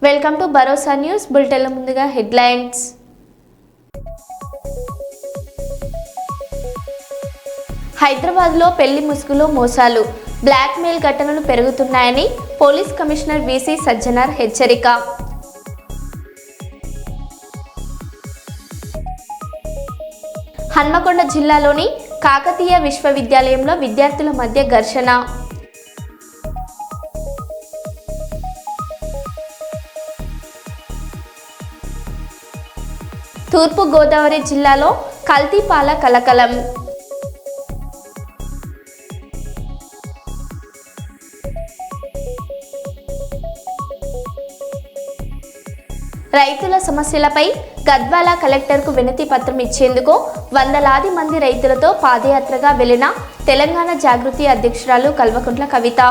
Welcome to Bharosa news బులెటిన్ల ముందుగా headlines. హైదరాబాద్లో పెళ్లి ముసుగులో మోసాలు, బ్లాక్ మెయిల్ ఘటనలు పెరుగుతున్నాయని పోలీస్ కమిషనర్ వీసీ సజ్జనార్ హెచ్చరిక. హన్మకొండ జిల్లాలోని కాకతీయ విశ్వవిద్యాలయంలో విద్యార్థుల మధ్య ఘర్షణ. తూర్పు గోదావరి జిల్లాలో కల్తీ పాల కలకలం. రైతుల సమస్యలపై గద్వాల కలెక్టర్కు వినతి పత్రం ఇచ్చేందుకు వందలాది మంది రైతులతో పాదయాత్రగా వెళ్లిన తెలంగాణ జాగృతి అధ్యక్షురాలు కల్వకుంట్ల కవిత.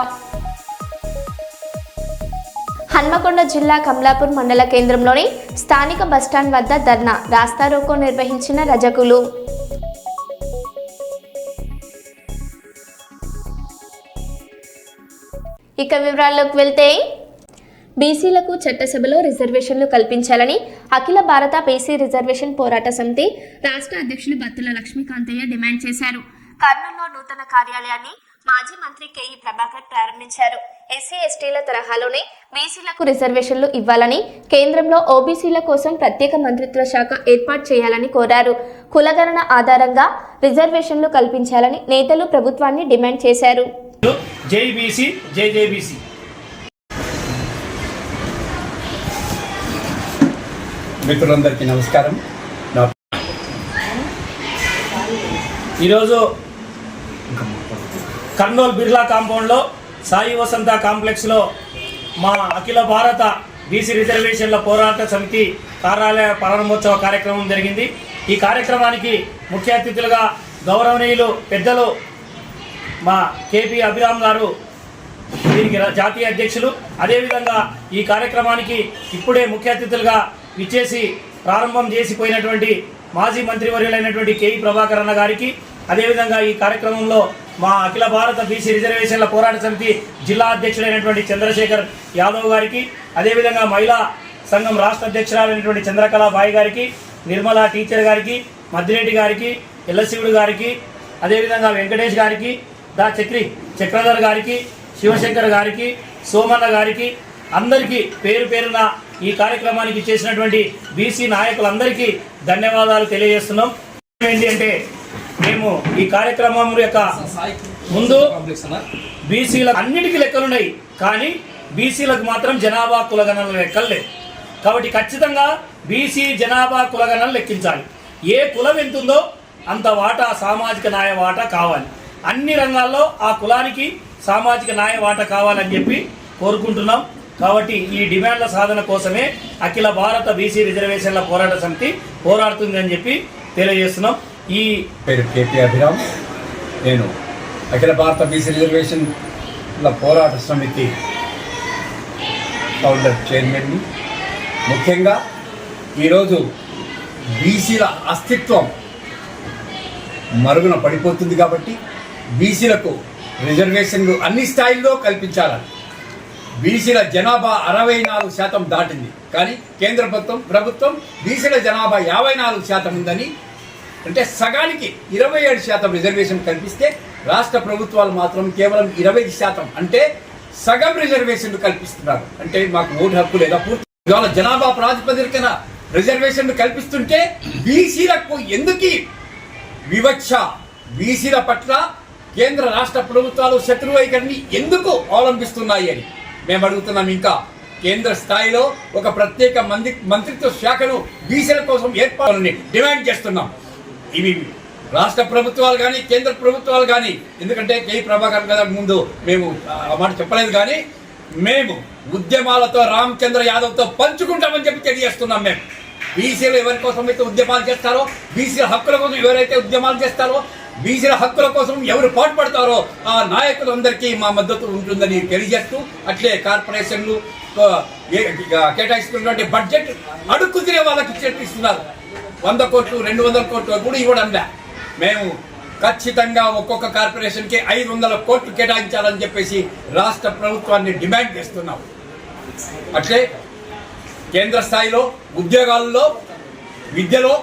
హన్మకొండ జిల్లా కమలాపూర్ మండల కేంద్రంలోని స్థానిక బస్టాండ్ వద్ద ధర్నా, రాస్తారోకో నిర్వహించిన రజకులు. ఇక వివరాల్లోకి వెళ్తే, బీసీలకు చట్టసభలో రిజర్వేషన్లు కల్పించాలని అఖిల భారత బీసీ రిజర్వేషన్ పోరాట సమితి రాష్ట్ర అధ్యక్షులు బత్తుల లక్ష్మీకాంతయ్య డిమాండ్ చేశారు. కర్నూలులో నూతన కార్యాలయాన్ని మాజీ మంత్రి కేఈ ప్రభాకర్ ప్రారంభించారు. ఎస్సీ ఎస్టీల తరహాలోనే బీసీలకు రిజర్వేషన్లు ఇవ్వాలని, కేంద్రంలో ఓబీసీల కోసం ప్రత్యేక మంత్రిత్వ శాఖ ఏర్పాటు చేయాలని కోరారు. కులగణన ఆధారంగా రిజర్వేషన్లు కల్పించాలని నేతలు ప్రభుత్వాన్ని డిమాండ్ చేశారు. జై బీసీ, జై జై బీసీ. మిత్రులందరికీ నమస్కారం. ఈరోజు కర్నూలు బిర్లా కాంపౌండ్లో సాయి వసంత కాంప్లెక్స్లో మా అఖిల భారత బీసీ రిజర్వేషన్ల పోరాట సమితి కార్యాలయ ప్రారంభోత్సవ కార్యక్రమం జరిగింది. ఈ కార్యక్రమానికి ముఖ్య అతిథులుగా గౌరవనీయులు పెద్దలు మా కేపీ అభిరామ్ గారు, దీనికి జాతీయ అధ్యక్షులు. అదేవిధంగా ఈ కార్యక్రమానికి ఇప్పుడే ముఖ్య అతిథులుగా విచ్చేసి ప్రారంభం చేసిపోయినటువంటి మాజీ మంత్రివర్యులైనటువంటి కేఈ ప్రభాకర్ అన్న గారికి, అదేవిధంగా ఈ కార్యక్రమంలో మా అఖిల భారత బీసీ రిజర్వేషన్ల పోరాట సమితి జిల్లా అధ్యక్షుడైనటువంటి చంద్రశేఖర్ యాదవ్ గారికి, అదేవిధంగా మహిళా సంఘం రాష్ట్ర అధ్యక్షురాలైనటువంటి చంద్రకళ బాయి గారికి, నిర్మలా టీచర్ గారికి, మద్దిరెడ్డి గారికి, ఎల్లశివుడు గారికి, అదేవిధంగా వెంకటేష్ గారికి, చక్రధర్ గారికి, శివశంకర్ గారికి, సోమన్న గారికి, అందరికీ పేరు పేరున ఈ కార్యక్రమానికి చేసినటువంటి బీసీ నాయకులందరికీ ధన్యవాదాలు తెలియజేస్తున్నాం. ఏంటి అంటే, మేము ఈ కార్యక్రమం యొక్క ముందు బీసీలకు అన్నిటికీ లెక్కలున్నాయి, కానీ బీసీలకు మాత్రం జనాభా కులగణన లెక్కలు లేవు. కాబట్టి ఖచ్చితంగా బీసీ జనాభా కులగణన లెక్కించాలి. ఏ కులం ఎంతుందో అంత వాటా, సామాజిక న్యాయ వాటా కావాలి. అన్ని రంగాల్లో ఆ కులానికి సామాజిక న్యాయ వాటా కావాలని చెప్పి కోరుకుంటున్నాం. కాబట్టి ఈ డిమాండ్ల సాధన కోసమే అఖిల భారత బీసీ రిజర్వేషన్ల పోరాట సమితి పోరాడుతుందని చెప్పి తెలియజేస్తున్నాం. ఈ పేరు కేపీ అభిరామ్. నేను అఖిల భారత బీసీ రిజర్వేషన్ల పోరాట సమితి ఫౌండర్ చైర్మన్ని. ముఖ్యంగా ఈరోజు బీసీల అస్తిత్వం మరుగున పడిపోతుంది కాబట్టి బీసీలకు రిజర్వేషన్లు అన్ని స్థాయిల్లో కల్పించాలని. బీసీల జనాభా 64% దాటింది, కానీ కేంద్ర ప్రభుత్వం బీసీల జనాభా 54% ఉందని, అంటే సగానికి 27% రిజర్వేషన్ కల్పిస్తే రాష్ట్ర ప్రభుత్వాలు మాత్రం కేవలం 25%, అంటే సగం రిజర్వేషన్లు కల్పిస్తున్నారు. అంటే మాకు ఓటు హక్కు లేదా పూర్తి ఇవాళ జనాభా ప్రాతిపదికన రిజర్వేషన్లు కల్పిస్తుంటే బీసీలకు ఎందుకు వివక్ష? బీసీల పట్ల కేంద్ర రాష్ట్ర ప్రభుత్వాలు శత్రువైఖరిని ఎందుకు అవలంబిస్తున్నాయి అని మేము అడుగుతున్నాం. ఇంకా కేంద్ర స్థాయిలో ఒక ప్రత్యేక మంత్రిత్వ శాఖను బీసీల కోసం ఏర్పాటుని డిమాండ్ చేస్తున్నాం. ఇవి రాష్ట్ర ప్రభుత్వాలు కానీ కేంద్ర ప్రభుత్వాలు కానీ, ఎందుకంటే కేఈ ప్రభాకర్ గారి ముందు మేము ఆ మాట చెప్పలేదు, కానీ మేము ఉద్యమాలతో రామచంద్ర యాదవ్తో పంచుకుంటామని చెప్పి తెలియజేస్తున్నాం. మేము బీసీలు ఎవరి కోసం అయితే ఉద్యమాలు చేస్తారో, బీసీల హక్కుల కోసం ఎవరైతే ఉద్యమాలు చేస్తారో, బీసీల హక్కుల కోసం ఎవరు పాటుపడతారో ఆ నాయకులందరికీ మా మద్దతు ఉంటుందని తెలియజేస్తూ, అట్లే కార్పొరేషన్లు కేటాయిస్తున్నటువంటి బడ్జెట్ అడుక్కు తినే వాళ్ళకి ఇస్తున్నారు. 100 కోట్లు 200 కోట్లు కూడా ఇవ్వడం లే. మేము ఖచ్చితంగా ఒక్కొక్క కార్పొరేషన్కి 500 కోట్లు కేటాయించాలని చెప్పేసి రాష్ట్ర ప్రభుత్వాన్ని డిమాండ్ చేస్తున్నాం. అట్లే కేంద్ర స్థాయిలో ఉద్యోగాల్లో విద్యలో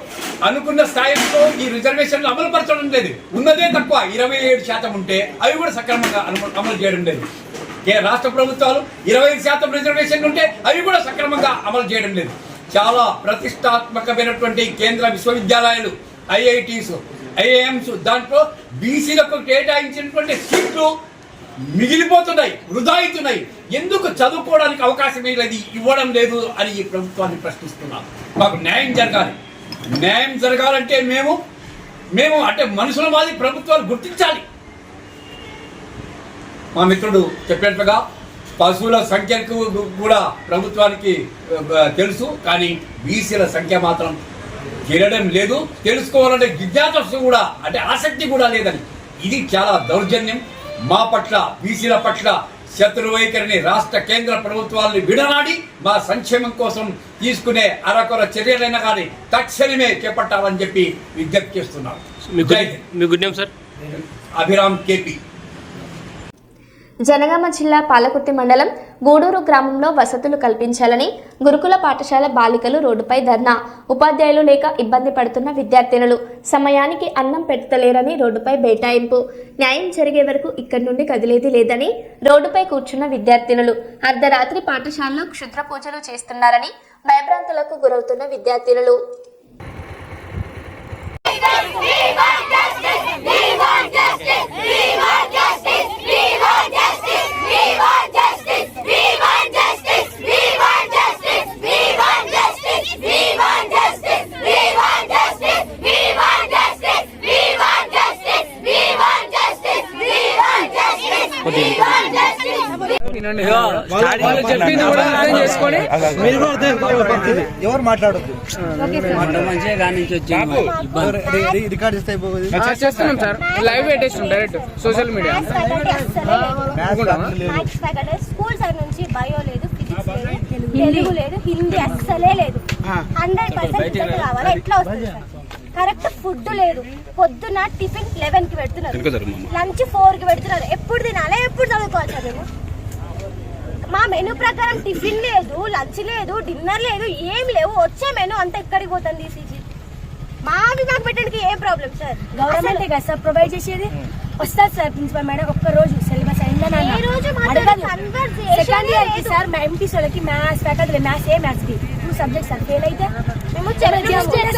అనుకున్న స్థాయిలో ఈ రిజర్వేషన్లు అమలుపరచడం లేదు. ఉన్నదే తక్కువ 27% ఉంటే అవి కూడా సక్రమంగా అమలు చేయడం లేదు. రాష్ట్ర ప్రభుత్వాలు 25% రిజర్వేషన్లు ఉంటే అవి కూడా సక్రమంగా అమలు చేయడం లేదు. చాలా ప్రతిష్టాత్మకమైనటువంటి కేంద్ర విశ్వవిద్యాలయాలు, ఐఐటీస్, ఐఐఎంస్, దాంట్లో బీసీలకు కేటాయించినటువంటి సీట్లు మిగిలిపోతున్నాయి, వృధా అవుతున్నాయి. ఎందుకు చదువుకోవడానికి అవకాశం ఇవ్వడం లేదు అని ఈ ప్రభుత్వాన్ని ప్రశ్నిస్తున్నాం. మాకు న్యాయం జరగాలి. న్యాయం జరగాలంటే మేము అంటే మనుషుల మాది ప్రభుత్వాలు గుర్తించాలి. మా మిత్రుడు చెప్పినట్టుగా పశువుల సంఖ్యకు కూడా ప్రభుత్వానికి తెలుసు, కానీ బీసీల సంఖ్య మాత్రం తెలియడం లేదు. తెలుసుకోవాలంటే జిజ్ఞాస కూడా అంటే ఆసక్తి కూడా లేదని. ఇది చాలా దౌర్జన్యం. మా పట్ల బీసీల పట్ల శత్రు వైఖరిని రాష్ట్ర కేంద్ర ప్రభుత్వాలను విడనాడి మా సంక్షేమం కోసం తీసుకునే అరకొర చర్యలైనా కానీ తక్షణమే చేపట్టాలని చెప్పి విజ్ఞప్తి చేస్తున్నాం. అభిరామ్ కేపీ. జనగామ జిల్లా పాలకుర్తి మండలం గూడూరు గ్రామంలో వసతులు కల్పించాలని గురుకుల పాఠశాల బాలికలు రోడ్డుపై ధర్నా. ఉపాధ్యాయులు లేక ఇబ్బంది పడుతున్న విద్యార్థినులు సమయానికి అన్నం పెడతలేరని రోడ్డుపై బైఠాయింపు. న్యాయం జరిగే వరకు ఇక్కడి నుండి కదిలేది లేదని రోడ్డుపై కూర్చున్న విద్యార్థినులు. అర్ధరాత్రి పాఠశాలలో క్షుద్ర పూజలు చేస్తున్నారని భయభ్రాంతులకు గురవుతున్న విద్యార్థినులు. ఎవరు మాట్లాడద్దు చేస్తున్నాం సార్, లైవ్ పెట్టేస్తున్నాం direct social media. School side నుంచి బయో లేదు, ఫిజిక్స్ లేదు, తెలుగు లేదు, హిందీ అస్సలే లేదు. 100% కావాలి. ఎట్లా వస్తుంది సార్? కరెక్ట్ ఫుడ్ లేదు. పొద్దున టిఫిన్ 11 కి పెడుతున్నారు, లంచ్ 4 కి పెడుతున్నారు. ఎప్పుడు తినాలి, ఎప్పుడు చదువుకోవాలి సార్? మేము మా మెనూ ప్రకారం టిఫిన్ లేదు, లంచ్ లేదు, డిన్నర్ లేదు, ఏం లేవు. వచ్చే మెనూ అంతా ఎక్కడికి పోతుంది? ఈసీజీ మాకు పెట్టడానికి ఏం ప్రాబ్లం సార్? గవర్నమెంట్ కదా సార్ ప్రొవైడ్ చేసేది. వస్తారు సార్ ప్రిన్సిపల్ మేడం ఒక్కరోజు సిలబస్ అయిందని సెకండ్ ఇయర్ కి సార్ ఎంపీస్ వాళ్ళకి మ్యాథ్స్ ఫ్యాకల్టీ మ్యాథ్స్ ఏ మ్యాథ్స్ కి 2 సబ్జెక్ట్స్ సార్ ఫెయిల్ అయితే మేము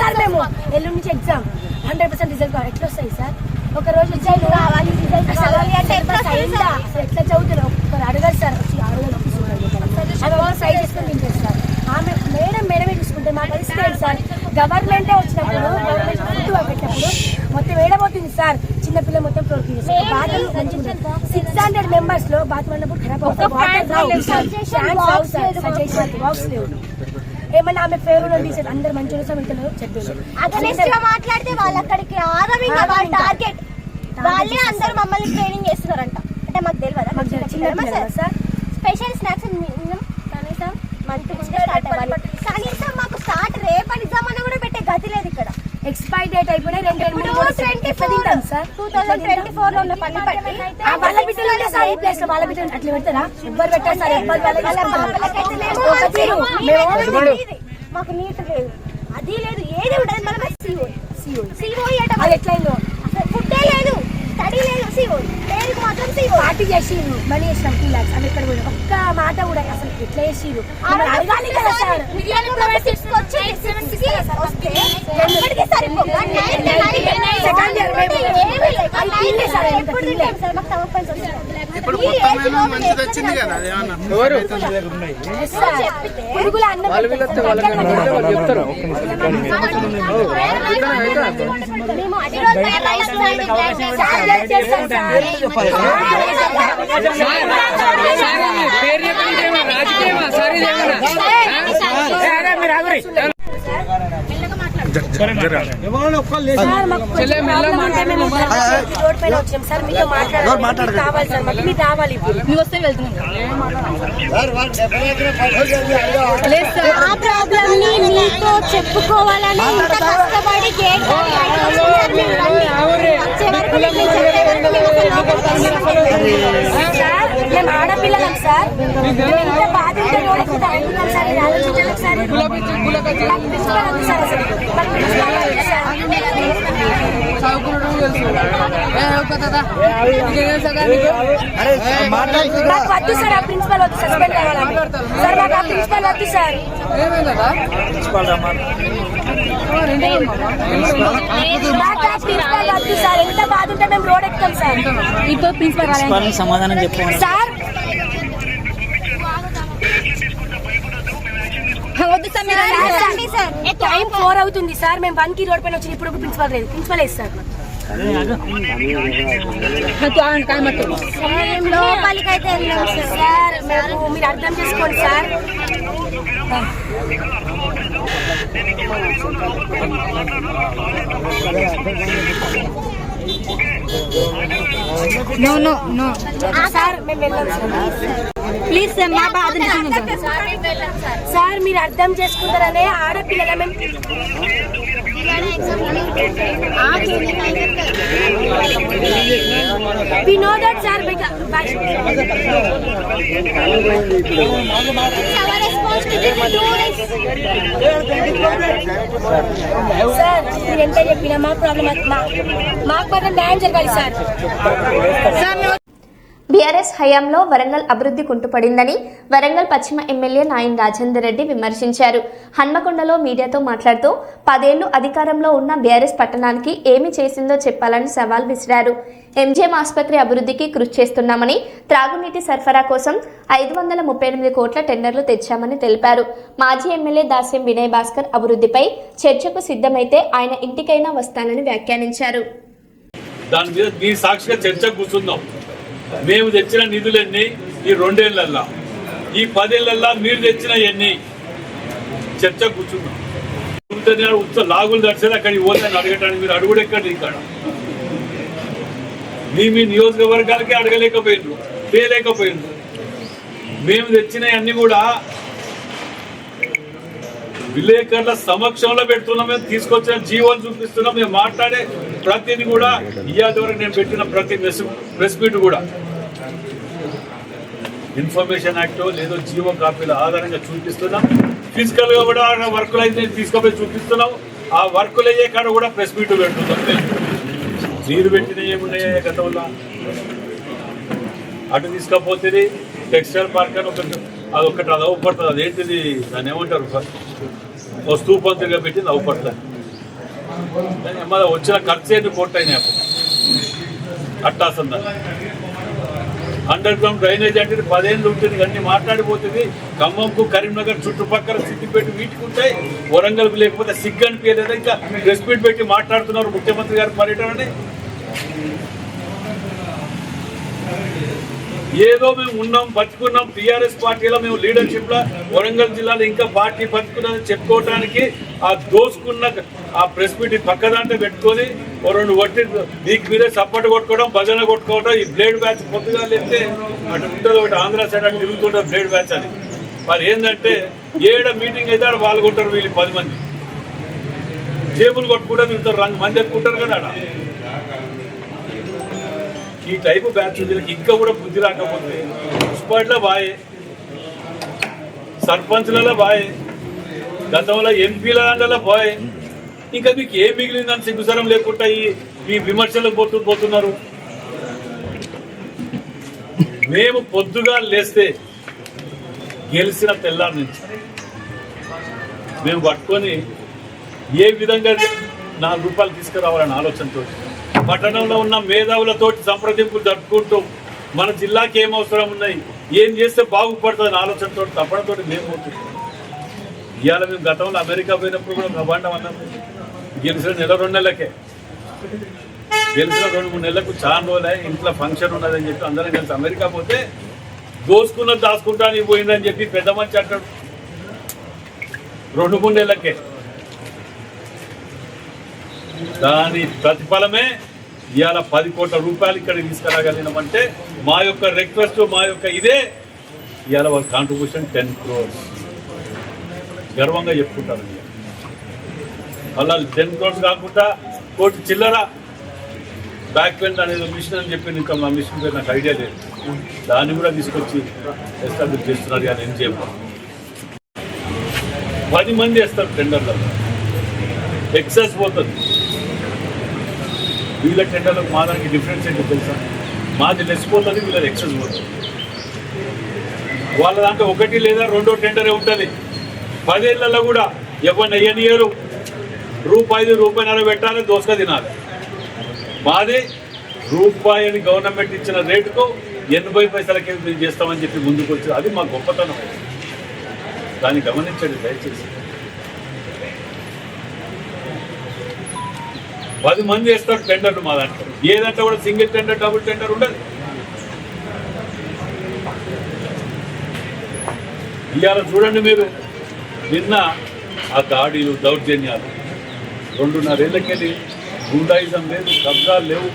సార్ మేము ఎల్లుండి నుంచి ఎగ్జామ్ 100% రిజల్ట్ ఎట్లా వస్తాయి సార్? ఒక రోజు రిజల్ట్ రావాలి, రిజల్ట్ రావాలి అంటే ఎట్లా చదువుతారు? ఒకరు అడగారు సార్, వచ్చి అడగారు సైజ్ చేసుకొని తింటారు సార్. ఆమె మేడమే చూసుకుంటే మా పరిస్థితి సార్. గవర్నమెంటే వచ్చినప్పుడు గవర్నమెంట్ ఫుడ్ పెట్టినప్పుడు మొత్తం వేడబోతుంది సార్. చిన్నపిల్ల మొత్తం ప్రోటీన్ 600 మెంబర్స్ లో బాత్రూమ్ అన్నప్పుడు ఖరాబ్ అవుతుంది. ఏమన్నా ఆమె పేరు తీసేది అందరు మంచిగా చెప్పారు. మాట్లాడితే వాళ్ళు అక్కడికి టార్గెట్ వాళ్ళే అందరూ మమ్మల్ని ట్రైనింగ్ చేస్తున్నారంట. అంటే మాకు తెలియదా? స్పెషల్ స్నాక్స్ కనీసం మంత్ ముందే స్టార్ట్ అవ్వాలి. కనీసం మాకు స్టార్ట్ రేపటి ఎగ్జామ్ కూడా పెట్టే గతి లేదు ఇక్కడ. ఎక్స్పైర్ డేట్ అయిపోయినాయి 2024 లో ఉన్న పని వాళ్ళ బిడ్డలు ఉంటే సార్ ఈ ప్లేస్ లో వాళ్ళ బిడ్డలు అట్లా పెడతారా? ఎవ్వరు పెట్టారు సార్? మాకు నీట్ లేదు, అది లేదు, ఏది ఉండదు. మనం సిఓ అది ఎట్లయిందో ఫుడ్డే లేదు, స్టడీ లేదు, సిఓ పేరుకు మాత్రం సిఓ. పార్టీ చేసిరు, మనీ వేసినాం 2 lakhs. అది ఎక్కడ పోయినా ఒక్క మాట కూడా అసలు ఎట్లా చేసిరు? అడగాలి కదా సార్. పురుగుల అన్నం చెప్పుకోవాలని ఇంత కష్టపడి మేము ఆడపిల్లలం సార్. ఎంత బాధ ఉంటే సార్ ప్రిన్సిపల్ వద్దు సార్ అసలు. మాకు ప్రిన్సిపల్ వద్దు సార్. మాకు వద్దు సార్, ఆ ప్రిన్సిపల్ వద్దు, సస్పెండ్ కావాలని సార్. మాకు ఆ ప్రిన్సిపల్ వద్దు సార్. మాకు ఆ ప్రిన్సిపల్ వద్దు సార్. ఎంత బాధ ఉంటే మేము రోడ్ ఎక్కుతాం సార్. ఇప్పుడు ప్రిన్సిపల్ సమాధానం చెప్పండి సార్. వద్దు సార్, మీరు టైం 4 అవుతుంది సార్. మేము 1 కి రోడ్ పైన వచ్చి ఇప్పుడు ప్రిన్సిపల్ లేదు. ప్రిన్సిపల్ లేదు సార్. లోపలికైతే వెళ్ళాం సార్ మేము మీరు అర్థం చేసుకోండి సార్. సార్ మేము వెళ్ళాం సార్. ప్లీజ్ సార్, మా బాధ సార్ మీరు అర్థం చేసుకుంటారనే ఆడపిల్లల మేము we know that sir. Sir మీరు ఎంత చెప్పినా మా ప్రాబ్లం మాకు మాత్రం న్యాయం జరగాలి సార్. బీఆర్ఎస్ హయాంలో వరంగల్ అభివృద్ధి కుంటుపడిందని వరంగల్ పశ్చిమ ఎమ్మెల్యే నాయన్ రాజేందర్ రెడ్డి విమర్శించారు. హన్మకొండలో మీడియాతో మాట్లాడుతూ 10 ఏళ్లు అధికారంలో ఉన్న బీఆర్ఎస్ పట్టణానికి ఏమి చేసిందో చెప్పాలని సవాల్ విసిరారు. ఎంజీఎం ఆసుపత్రి అభివృద్ధికి కృషి చేస్తున్నామని, త్రాగునీటి సరఫరా కోసం 538 కోట్ల టెండర్లు తెచ్చామని తెలిపారు. మాజీ ఎమ్మెల్యే దాస్యం వినయ్ భాస్కర్ అభివృద్ధిపై చర్చకు సిద్ధమైతే ఆయన ఇంటికైనా వస్తానని వ్యాఖ్యానించారు. దాని మీద మీ సాక్షిగా చర్చ కూర్చుందాం. మేము తెచ్చిన నిధులన్నీ ఈ 2 ఏళ్లల్లా, ఈ 10 ఏళ్లల్లా మీరు తెచ్చిన ఎన్ని చర్చ కూర్చున్నాం. లాగులు దర్శనం అక్కడికి పోతాను అడగటానికి మీరు అడుగుడు ఎక్కడ ఇక్కడ మీ నియోజకవర్గాలకే అడగలేకపోయిండ్రు, చేయలేకపోయిండ్రు. మేము తెచ్చిన అన్ని కూడా విలేకరుల సమక్షంలో పెడుతున్నాం. మేము తీసుకొచ్చిన జీవోలు చూపిస్తున్నాం. మేము మాట్లాడే ప్రతిని కూడా ఇవాళ వరకు నేను పెట్టిన ప్రతి ప్రెస్ మీట్ కూడా ఇన్ఫర్మేషన్ యాక్ట్ లేదో జీవో కాపీల ఆధారంగా చూపిస్తున్నాం. ఫిజికల్ గా కూడా వర్కులు అయితే తీసుకుపోయి చూపిస్తున్నాం. ఆ వర్కులు అయ్యే కాడ కూడా ప్రెస్ మీట్ పెడుతున్నాం. మీరు పెట్టిన ఏమున్నాయా గతంలో అటు తీసుకపోతే టెక్స్టైల్ పార్క్ అని అదొకటి అది అవ్వపడుతుంది. అదేంటిది దాన్ని ఏమంటారు, ఓ స్తూపంతిగా పెట్టింది అవ్వపడుతుంది. మళ్ళీ వచ్చిన ఖర్చు ఏంటి కోట్లయినాయి అప్పుడు అట్టాసందా. అండర్ గ్రౌండ్ డ్రైనేజ్ అంటే 10 ఏళ్ళు ఉంటుంది. అన్ని మాట్లాడిపోతుంది. ఖమ్మంకు, కరీంనగర్ చుట్టుపక్కల సిద్దిపేట వీటికి ఉంటాయి. వరంగల్కు లేకపోతే సిగ్గు అనిపించలేదు. ఇంకా ప్రెస్ మీట్ పెట్టి మాట్లాడుతున్నారు ముఖ్యమంత్రి గారి పర్యటనని. ఏదో మేము ఉన్నాం, బతుకున్నాం. టీఆర్ఎస్ పార్టీలో మేము లీడర్షిప్లో వరంగల్ జిల్లాలో ఇంకా పార్టీ బతుకున్నదని చెప్పుకోవడానికి ఆ దోసుకున్న ఆ ప్రెస్ మీట్ పక్కదాంట్లో పెట్టుకొని 2 వట్టి దీనికి మీరే సపోర్ట్ కొట్టుకోవడం, భజన కొట్టుకోవడం. ఈ బ్లేడ్ బ్యాచ్ పొద్దుగా లేస్తే అటు ఉంటుంది ఒకటి ఆంధ్ర సైడ్ అటు తిరుగుతుంటారు బ్లేడ్ బ్యాచ్ అని. మరి ఏంటంటే ఏడ మీటింగ్ అయితే ఆడ పాల్గొంటారు. వీళ్ళు 10 మంది జేబులు కొట్టుకుంటూ తిరుగుతారు. 2 మంది ఎక్కుంటారు కదా ఆడ. ఈ టైపు బ్యాచ్ వీళ్ళకి ఇంకా కూడా బుద్ధి రాకపోతే మున్సిపాలిటీలో బాయే, సర్పంచ్లలో బాయే, గతంలో ఎంపీలలో బాయే. ఇంకా మీకు ఏం మిగిలిందని సిగ్గుసరం లేకుండా ఈ విమర్శలకు పోతున్నారు. మేము పొద్దుగా లేస్తే గెలిచిన తెల్లారి నుంచి మేము పట్టుకొని ఏ విధంగా 4 రూపాయలు తీసుకురావాలనే ఆలోచనతో పట్టణంలో ఉన్న మేధావులతోటి సంప్రదింపులు జరుపుకుంటూ మన జిల్లాకి ఏం అవసరం ఉన్నాయి, ఏం చేస్తే బాగుపడుతుందని ఆలోచనతో తప్పడంతో మేము పోతున్నాం. ఇవాళ మేము గతంలో అమెరికా పోయినప్పుడు కూడా బ్రహ్మాండం అన్నాం. గెలిచిన 1-2 నెలలకే, గెలిచిన 2-3 నెలలకు చాలా రోజులే ఇంట్లో ఫంక్షన్ ఉన్నదని చెప్పి అందరం కలిసి అమెరికా పోతే దోసుకున్నది దాచుకుంటానికి పోయిందని చెప్పి పెద్ద మంచి అంటాడు. 2-3 నెలలకే దాని ప్రతిఫలమే ఇవాళ 10 కోట్ల రూపాయలు ఇక్కడికి తీసుకురాగలిగినామంటే మా యొక్క రిక్వెస్ట్, మా యొక్క ఇదే ఇవాళ వాళ్ళ కాంట్రిబ్యూషన్ 10 crores గర్వంగా చెప్పుకుంటారు. అలా 10 crores కాకుండా 1 కోటి చిల్లర బ్యాక్ పెన్ అనేది మిషన్ అని చెప్పి ఇంకా మా మిషన్ పేరు నాకు ఐడియా లేదు. దాన్ని కూడా తీసుకొచ్చి ఎస్టాబ్లిష్ చేస్తున్నారు. కానీ ఏం చేయము 10 మంది వేస్తారు టెండర్లలో, ఎక్సెస్ పోతుంది. వీళ్ళ టెండర్లకు మా దానికి డిఫరెన్స్ ఏంటో తెలుసా? మాది లెస్ పోతుంది, వీళ్ళది ఎక్సెస్ పోతుంది. వాళ్ళ దాంట్లో 1 లేదా 2 టెండరే ఉంటుంది. 10 ఏళ్లలో కూడా ఎవరిని అయ్యనియరు, ₹1 పెట్టాలి, దోసగా తినాలి. మాది రూపాయి అని గవర్నమెంట్ ఇచ్చిన రేటుకు 80 పైసలకి మేము చేస్తామని చెప్పి ముందుకు వచ్చి అది మా గొప్పతనం. దాన్ని గమనించండి దయచేసి. 10 మంది వేస్తారు టెండర్లు మా దాంట్లో. ఏదంటే కూడా సింగిల్ టెండర్, డబుల్ టెండర్ ఉండదు. ఇవాళ చూడండి మీరు, నిన్న ఆ దాడులు, దౌర్జన్యాలు 2.5 ఏళ్ళకెళ్ళి గుండాయిజం లేదు, కబ్జాలు లేవు,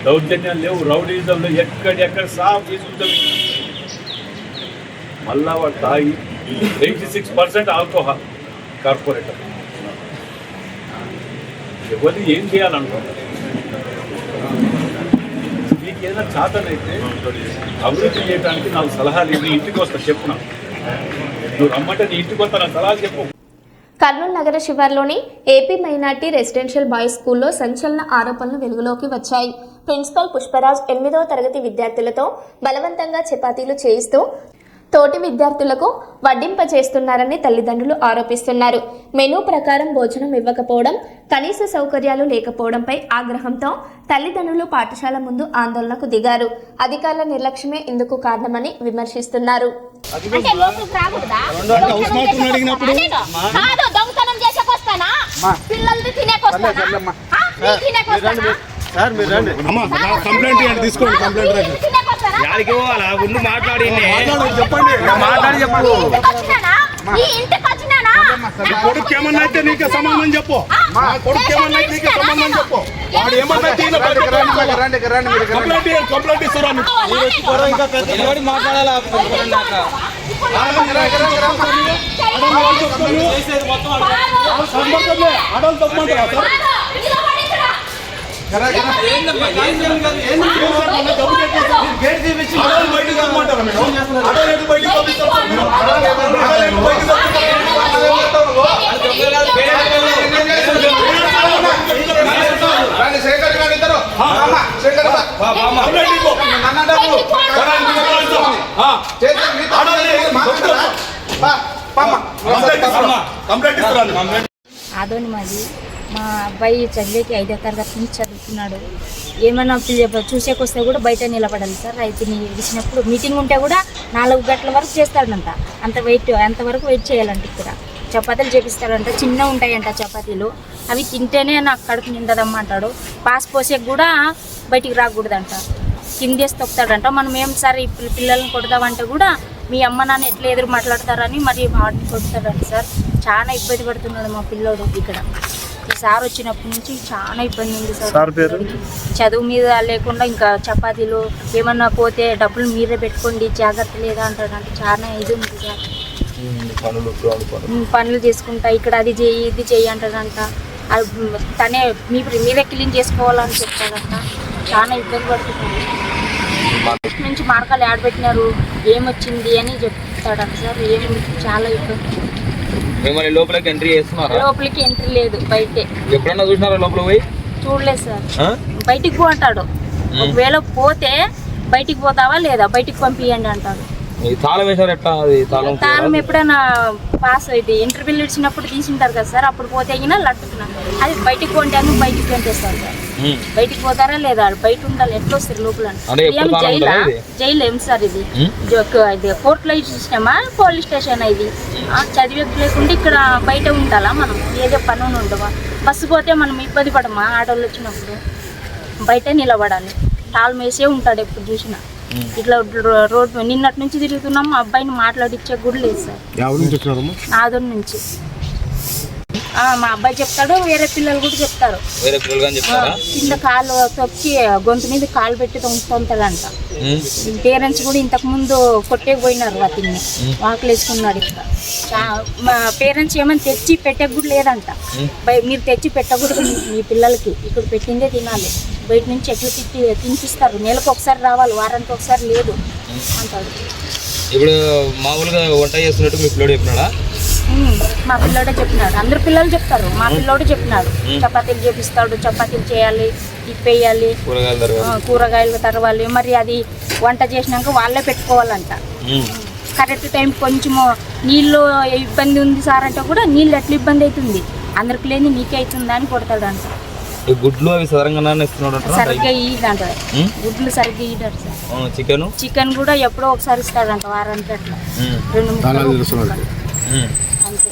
దౌర్జన్యాలు లేవు, రౌడీజం లేవు, ఎక్కడెక్కడ సాఫ్ తీసుకుంటుంది. మళ్ళా వాడు తాగి 86% ఆల్కహాల్ కార్పొరేటర్. ఎవరు ఏం చేయాలనుకుంటారు? మీకు ఏదైనా చాతనైతే అభివృద్ధి చేయడానికి 4 సలహాలు ఇవి. ఇంటికి వస్తా చెప్పున్నా, నువ్వు రమ్మంటే నీ ఇంటికి వస్తా, నా సలహాలు చెప్పు. కర్నూలు నగర శివార్లోని ఏపీ మైనార్టీ రెసిడెన్షియల్ బాయ్స్ స్కూల్లో సంచలన ఆరోపణలు వెలుగులోకి వచ్చాయి. ప్రిన్సిపల్ పుష్పరాజ్ 8వ తరగతి విద్యార్థులతో బలవంతంగా చపాతీలు చేయిస్తూ తోటి విద్యార్థులకు వడ్డింపచేస్తున్నారని తల్లిదండ్రులు ఆరోపిస్తున్నారు. మెనూ ప్రకారం భోజనం ఇవ్వకపోవడం, కనీస సౌకర్యాలు లేకపోవడంపై ఆగ్రహంతో తల్లిదండ్రులు పాఠశాల ముందు ఆందోళనకు దిగారు. అధికారుల నిర్లక్ష్యమే ఇందుకు కారణమని విమర్శిస్తున్నారు. సార్ మీరు రండి అమ్మా, కంప్లైంట్ ఇవ్వండి, తీసుకోండి కంప్లైంట్ రండి. యాడికి పోవాలా? ముందు మాట్లాడి చెప్పండి, మాట్లాడి చెప్పు. కొడుకు ఏమన్నా అయితే నీకే సమానం చెప్పు, కొడుకు ఏమన్నా అయితే నీకే సమానం చెప్పు. వాడు ఏమన్నా కంప్లైంట్ ఇస్తారా? మాట్లాడాలా? ఆడవాళ్ళు తప్పమంటారా సార్? ఆదోని మాది. మా అబ్బాయి చదివేకి 5వ తరగతి నుంచి చదువుతున్నాడు. ఏమన్నా చూసేకొస్తే కూడా బయట నిలబడాలి సార్. రైతుని ఇచ్చినప్పుడు మీటింగ్ ఉంటే కూడా 4 గంటల వరకు చేస్తాడంట. అంతవరకు వెయిట్ చేయాలంట. ఇక్కడ చపాతీలు చేపిస్తాడంట, చిన్న ఉంటాయంట చపాతీలు. అవి తింటేనే నాకు కడుపు నిండదమ్మా అంటాడు. పాస్ పోసేకి కూడా బయటికి రాకూడదంట, కిందేసి తొక్కుతాడంట. మనం ఏం సార్ ఇప్పుడు పిల్లల్ని కొడదామంటే కూడా మీ అమ్మ నాన్న ఎట్లా ఎదురు మాట్లాడతారని మరి వాటిని కొడతాడంట సార్. చాలా ఇబ్బంది పడుతున్నాడు మా పిల్లోడు. ఇక్కడ సార్ వచ్చినప్పటి నుంచి చాలా ఇబ్బంది ఉంది సార్. చదువు మీద లేకుండా ఇంకా చపాతీలు ఏమన్నా పోతే డబ్బులు మీరే పెట్టుకోండి, జాగ్రత్త లేదా అంటాడంటే చాలా ఇది ఉంది సార్. పనులు చేసుకుంటా ఇక్కడ అది చెయ్యి ఇది చెయ్యి అంటాడంట. తనే మీరే క్లీన్ చేసుకోవాలని చెప్తాడంట. చాలా ఇబ్బంది పడుతున్నాడు. నుంచి మార్కాలు ఆడబెట్టినారు, ఏమొచ్చింది అని చెప్తాడంట సార్. చాలా ఇబ్బంది. మిమ్మల్ని లోపలికి ఎంట్రీ చేస్తున్నారా? లోపలికి ఎంట్రీ లేదు, బయటే. ఎప్పుడన్నా చూసినారా లోపల పోయి? చూడలేదు సార్. బయటికి పో అంటాడు. ఒకవేళ పోతే బయటికి పోతావా లేదా, బయటికి పంపియండి అంటాడు. తాళం వేసారు ఎట్లా? అది తాళం ఎప్పుడైనా పాస్ అయితే ఇంటర్వ్యూలు ఇచ్చినప్పుడు తీసింటారు కదా సార్, అప్పుడు పోతే అయినా లట్టుకున్నాను. అది బయటికి పోంటాను, బయటికి పంపేస్తారు సార్. బయటికి పోతారా లేదా, బయట ఉండాలి. ఎట్లా వస్తారు లోపల? ఏం జైలు ఏం సార్? ఇది కోర్టులో ఇచ్చినామా, పోలీస్ స్టేషన్? ఇది చదివేది లేకుండా ఇక్కడ బయట ఉండాలా మనం? ఏదో పనులు ఉండవా? బస్సు పోతే మనం ఇబ్బంది పడమా? ఆడవాళ్ళు వచ్చినప్పుడు బయట నిలబడాలి. తాళం వేసే ఉంటాడు ఎప్పుడు చూసినా. ఇట్లా రోడ్డు నిన్నటి నుంచి తిరుగుతున్నాము. అబ్బాయిని మాట్లాడిచ్చే గుడి లేదు సార్. ఆదోని నుంచి. మా అబ్బాయి చెప్తాడు, వేరే పిల్లలు కూడా చెప్తారు. కింద కాలు తొక్కి గొంతు మీద కాలు పెట్టి తొంగుతుంటాడంట. పేరెంట్స్ కూడా ఇంతకు ముందు కొట్టేపోయినారు వాటిని, వాకులు వేసుకున్నాడు. ఇక్కడ మా పేరెంట్స్ ఏమైనా తెచ్చి పెట్టే కూడా లేదంట. మీరు తెచ్చి పెట్టకూడదు మీ పిల్లలకి, ఇక్కడ పెట్టిందే తినాలి. బయట నుంచి ఎట్లా తినిపిస్తారు? నెలకు ఒకసారి రావాలి, వారానికి ఒకసారి లేదు అంటాడు. ఇప్పుడు మామూలుగా వంట చేస్తున్నట్టు మీ పిల్లడు చెప్పినాడా? మా పిల్లోడే చెప్పినాడు, అందరు పిల్లలు చెప్తారు, మా పిల్లోడు చెప్పినాడు చపాతీలు చేపిస్తాడు, చపాతీలు చేయాలి, తిప్పేయాలి, కూరగాయలు తరవాలి, మరి అది వంట చేసినాక వాళ్ళే పెట్టుకోవాలంట. కరెక్ట్ టైం కొంచెము నీళ్ళు ఇబ్బంది ఉంది సార్ అంటే కూడా నీళ్ళు ఎట్లా ఇబ్బంది అవుతుంది, అందరికి లేని నీకే అవుతుందా అని కొడతాడంట. గుడ్లు అవి సరిగ్గా ఇయ్యడంట, గుడ్లు సరిగ్గా ఇయ్యడాడు సార్. చికెన్ కూడా ఎప్పుడో ఒకసారి ఇస్తాడంట, వారానికి అట్లా 2-3 అంతే.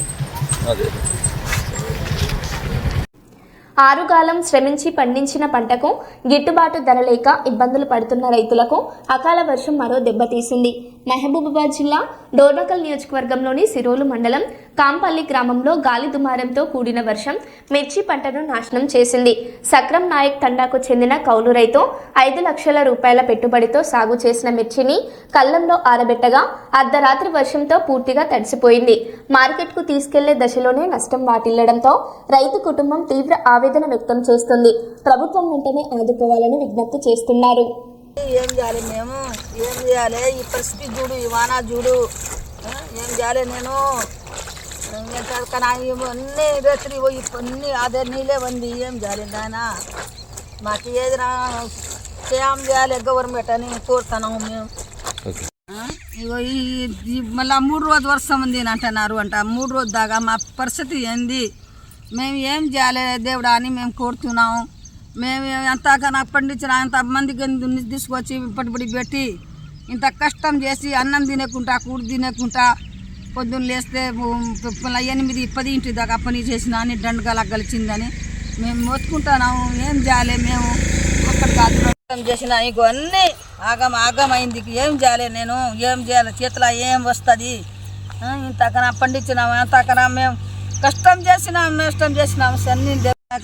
ఆరుగాలం శ్రమించి పండించిన పంటకు గిట్టుబాటు ధర లేక ఇబ్బందులు పడుతున్న రైతులకు అకాల వర్షం మరో దెబ్బతీసింది. మహబూబాబాద్ జిల్లా డోర్నకల్ నియోజకవర్గంలోని సిరోలు మండలం కాంపల్లి గ్రామంలో గాలి దుమారంతో కూడిన వర్షం మిర్చి పంటను నాశనం చేసింది. సక్రం నాయక్ తండాకు చెందిన కౌలు రైతు 5 లక్షల రూపాయల పెట్టుబడితో సాగు చేసిన మిర్చిని కళ్ళంలో ఆరబెట్టగా అర్ధరాత్రి వర్షంతో పూర్తిగా తడిసిపోయింది. మార్కెట్కు తీసుకెళ్లే దశలోనే నష్టం వాటిల్లడంతో రైతు కుటుంబం తీవ్ర ఆవేదన వ్యక్తం చేస్తుంది. ప్రభుత్వం వెంటనే ఆదుకోవాలని విజ్ఞప్తి చేస్తున్నారు. ఏం చేయాలి మేము, ఏం చేయాలి, ఈ పరిస్థితి చూడు, ఈ వాన చూడు, ఏం చేయాలి నేను అన్ని రాత్రి అన్నీ అదే నీళ్ళే ఉంది, ఏం చేయాలి నాయన, మాకు ఏదైనా చేయం చేయాలి గవర్నమెంట్ అని కోరుతున్నాము మేము. ఇగో మళ్ళీ 3 రోజు వర్షం ఉంది అని అంటున్నారు అంట. 3 రోజు దాకా మా పరిస్థితి ఏంది, మేము ఏం చేయాలి దేవుడా అని మేము కోరుతున్నాము. మేము ఎంతగా పండించిన అంతమందికి తీసుకొచ్చి పట్టుబడి పెట్టి ఇంత కష్టం చేసి అన్నం తినకుండా కూడు తినకుండా పొద్దున్న లేస్తే 8-10 ఇంటి దాకా పని చేసిన అని దండగా గలిచిందని మేము మొత్తుకుంటున్నాము. ఏం చేయాలి మేము, అక్కడ కాదు చేసిన ఇంకో అన్నీ ఆగమైంది, ఏం చేయాలి నేను, ఏం చేయాలి, చేతిలో ఏం వస్తుంది, ఇంతకన్నా పండించినాము, అంతకన్నా మేము కష్టం చేసినాము అన్నీ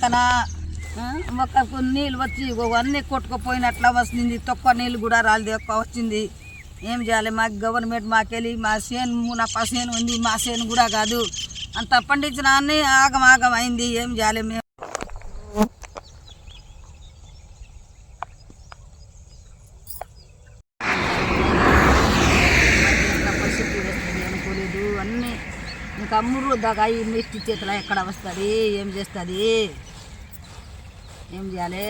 కన్నా మొక్కకు నీళ్ళు వచ్చి అన్నీ కొట్టుకుపోయినట్లా వస్తుంది, తక్కువ నీళ్ళు కూడా రాలేదు, ఎక్కువ వచ్చింది. ఏం చేయాలి, మాకు గవర్నమెంట్ మాకెళ్ళి మా నా చేను ఉంది, మా చేను కూడా కాదు, అంత పండించిన అన్నీ ఆగమైంది. ఏం చేయాలి మేము. పరిస్థితి వస్తుంది అనుకోలేదు, అన్నీ ఇంకా 3 రోజు దాకా ఈ మిర్చి చేతిలో ఎక్కడ వస్తుంది, ఏం చేస్తుంది, ఏం చేయాలి.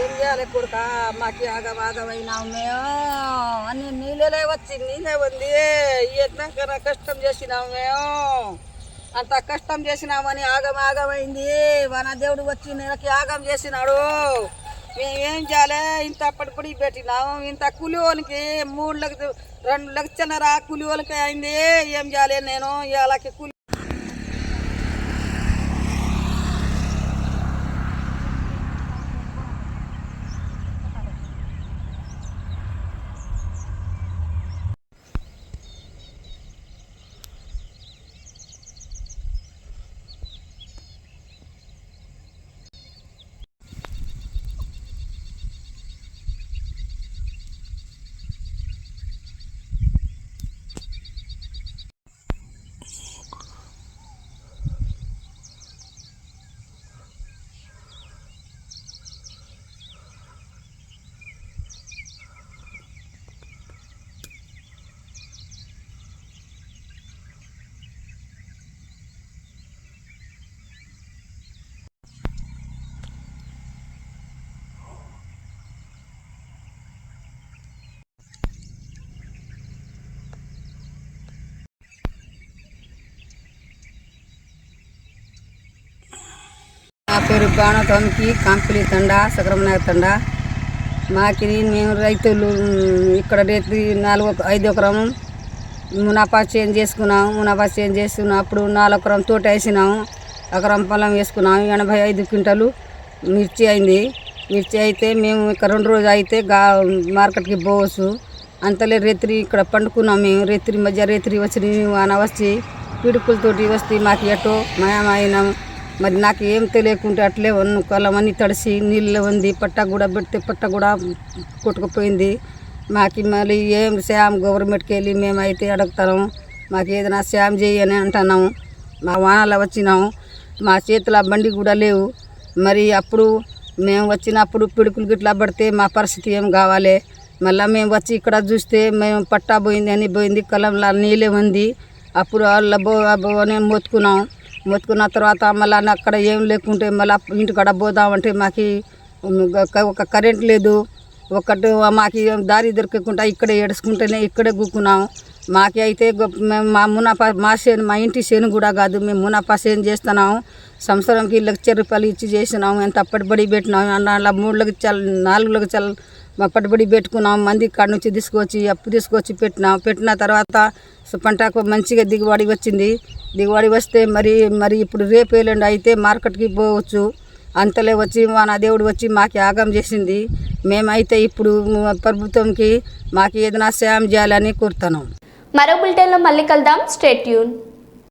ఏం చేయాలి కొడుక, మాకు ఆగమైనాము మేము, అన్ని నీళ్ళే వచ్చి నీళ్ళే ఉంది, ఎంతకన్నా కష్టం చేసినాము మేము, అంత కష్టం చేసినామని ఆగమైంది. మన దేవుడు వచ్చి నెలకి ఆగం చేసినాడు. మేము ఏం చేయాలి, ఇంత పడిపడి పెట్టినాము, ఇంత కూలికి 2 లక్షన్నర కూలికి అయింది. ఏం చేయాలి నేను, ఇలాకి కూలి నా పేరు బాణతోమికి కాంపిలి తండా సక్రమనాయక తండా. మాకి మేము రైతులు ఇక్కడ రేపు 4-5 ఎకరం మునాఫా చేంజ్ చేసుకున్నాము. మునాఫా చేంజ్ చేసుకున్నప్పుడు 4 ఎకరం తోట వేసినాము, ఎకరం పొలం వేసుకున్నాము. 85 క్వింటాలు మిర్చి అయింది. మిర్చి అయితే మేము ఇక్కడ 2 రోజులు అయితే మార్కెట్కి పోవచ్చు. అంతలే రేత్రి ఇక్కడ పండుకున్నాం. మేము రేత్రి వచ్చి వాన వచ్చి పిడుకులతోటి వస్తే మాకు ఎటో మాయమైనాం. మరి నాకు ఏం తెలియకుంటే అట్లే పొలమన్నీ తడిసి నీళ్ళు ఉంది. పట్ట కూడా పెడితే పట్ట కూడా కొట్టుకుపోయింది. మాకు మళ్ళీ ఏం సాయం గవర్నమెంట్కి వెళ్ళి మేమైతే అడుగుతాము, మాకు ఏదైనా సాయం చేయని అంటున్నాము. మా వానలో వచ్చినాము, మా చేతుల బండి కూడా లేవు. మరి అప్పుడు మేము వచ్చినప్పుడు పిడుకులు గిట్లా పడితే మా పరిస్థితి ఏం కావాలి? మళ్ళీ మేము వచ్చి ఇక్కడ చూస్తే మేము పట్టా పోయింది అని పోయింది, కలంలో నీళ్ళే ఉంది. అప్పుడు నేను మొత్తుకున్న తర్వాత మళ్ళీ అక్కడ ఏం లేకుంటే మళ్ళీ ఇంటికాడ పోదామంటే మాకు ఒక కరెంట్ లేదు, మాకు దారి దొరకకుండా ఇక్కడే ఏడుచుకుంటేనే ఇక్కడే కూకున్నాం. మాకు అయితే మేము మా ఇంటి చేను కూడా కాదు, మేము మునాఫా చేను చేస్తున్నాము. సంవత్సరంకి ₹1,00,000 ఇచ్చి చేసినాము. ఎంత పట్టుబడి పెట్టినాము, అలా 4 లక్షలు పట్టుబడి పెట్టుకున్నాం. మంది కాడ నుంచి అప్పు తీసుకొచ్చి పెట్టిన తర్వాత పంటకు మంచిగా దిగుబడి వచ్చింది. దిగుబడి వస్తే మరి ఇప్పుడు రేపు ఎల్లుండి అయితే మార్కెట్కి పోవచ్చు. అంతలే వచ్చి మన దేవుడు వచ్చి మాకు యాగం చేసింది. మేమైతే ఇప్పుడు ప్రభుత్వంకి మాకు ఏదైనా సాయం చేయాలని కోరుతున్నాం. మరో బులెటిన్లో మళ్ళీ కలుద్దాం. Stay tune.